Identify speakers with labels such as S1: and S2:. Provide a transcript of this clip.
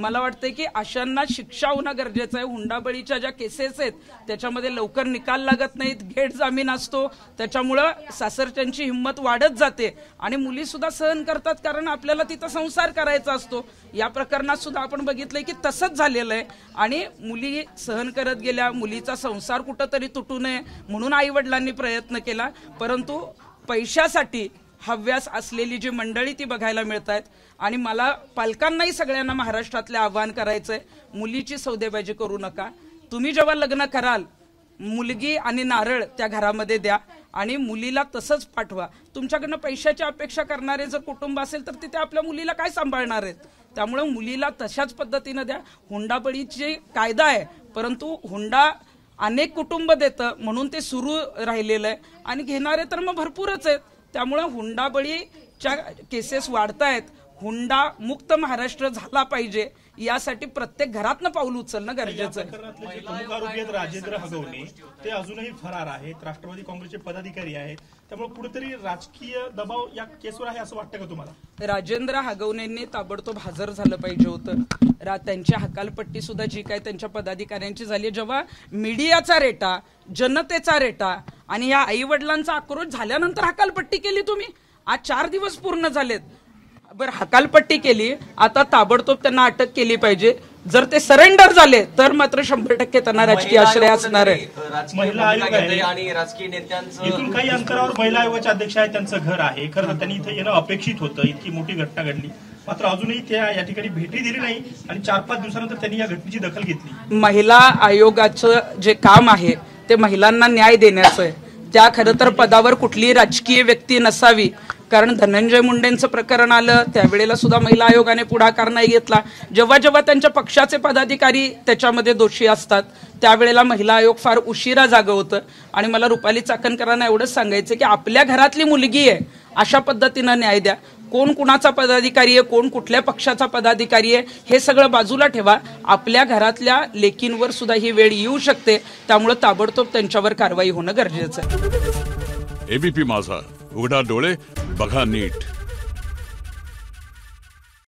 S1: मला वाटतंय की अशांना शिक्षा होणं गरजेचं आहे। हुंडाबळीच्या ज्या केसेस आहेत त्याच्यामध्ये लवकर निकाल लागत नाहीत, घेट जामीन असतो, त्याच्यामुळं सासरच्यांची हिंमत वाढत जाते आणि मुली सुद्धा सहन करतात, कारण आपल्याला तिथं संसार करायचा असतो। या प्रकरणात सुद्धा आपण बघितलंय की तसंच झालेलं आहे आणि मुली सहन करत गेल्या। मुलीचा संसार कुठंतरी तुटू नये म्हणून आई वडिलांनी प्रयत्न केला, परंतु पैशासाठी हव्यास असलेली जी मंडळी ती बघायला मिळत आहेत। आणि मला पालकांनाही सगळ्यांना महाराष्ट्रातले आवाहन करायचंय, मुलीची सौदेबाजी करू नका। तुम्ही जेव्हा लग्न कराल मुलगी आणि नारळ त्या घरामध्ये द्या आणि मुलीला तसंच पाठवा। तुमच्याकडनं पैशाची अपेक्षा करणारे जर कुटुंब असेल तर तिथे आपल्या मुलीला काय सांभाळणार आहेत? त्यामुळे मुलीला तशाच पद्धतीने द्या। हुंडाबळीची कायदा आहे, परंतु हुंडा अनेक कुटुंब देतं म्हणून ते सुरू राहिलेलं आहे आणि घेणारे तर मग भरपूरच आहेत। त्यामुळे हुंडाबळीच्या केसेस वाढतायत। हुंडा मुक्त महाराष्ट्र झाला पाहिजे यासाठी प्रत्येक घरातनं पाऊल उचलणं गरजेचं आहे।
S2: प्रमुख आरोपी आहेत राजेंद्र हगवणे, ते अजूनही फरार आहेत, राष्ट्रवादी काँग्रेसचे पदाधिकारी आहेत, त्यामुळे कुठेतरी राजकीय दबाव या केसवर आहे असं वाटतं का तुम्हाला?
S1: राजेंद्र हगवणेंनी ताबडतोब हजर झालं पाहिजे होतं। त्यांची हकालपट्टी सुद्धा जी काय त्यांच्या पदाधिकाऱ्यांची झाली, जेव्हा मीडियाचा रेटा, जनतेचा रेटा आणि या आई वडिलांचा आक्रोश झाल्यानंतर हकालपट्टी केली तुम्ही। आज 4 दिवस पूर्ण झालेत, बरं हकालपट्टी केली, आता ताबडतोब त्यांना अटक केली पाहिजे। जर ते सरेंडर झाले तर मात्र 100% त्यांना राजकीय आश्रय असणार आहे।
S2: महिला आयोग आहे आणि राजकीय नेत्यांचं इथून काही अंतरावर महिला आयोगाचे अध्यक्ष आहेत, त्यांचं घर आहे। खरं तर त्यांनी इथे येणं अपेक्षित होतं, इतकी मोठी घटना घडली, मात्र अजूनही त्या या ठिकाणी भेटी दिली नाही आणि 4-5 दिवसानंतर त्यांनी या घटनेची दखल घेतली।
S1: महिला आयोगाचं जे काम आहे ते महिलांना न्याय देण्याचं आहे। त्या खरं तर पदावर कुठलीही राजकीय व्यक्ती नसावी, कारण धनंजय मुंडेंचं प्रकरण आलं त्यावेळेला सुद्धा महिला आयोगाने पुढाकार नाही घेतला। जेव्हा जेव्हा त्यांच्या पक्षाचे पदाधिकारी त्याच्यामध्ये दोषी असतात त्यावेळेला महिला आयोग फार उशिरा जागं होतं। आणि मला रुपाली चाकणकरांना एवढंच सांगायचं की आपल्या घरातली मुलगी आहे अशा पद्धतीनं न्याय द्या। कोण कुणाचा पदाधिकारी आहे, कोण कुठल्या पक्षाचा पदाधिकारी आहे हे सगळं बाजूला ठेवा। आपल्या घरातल्या लेकींवर सुद्धा ही वेळ येऊ शकते, त्यामुळे ताबडतोब त्यांच्यावर कारवाई होणं गरजेचं आहे।
S3: एबीपी माझा, उघडा डोळे बघा नीट।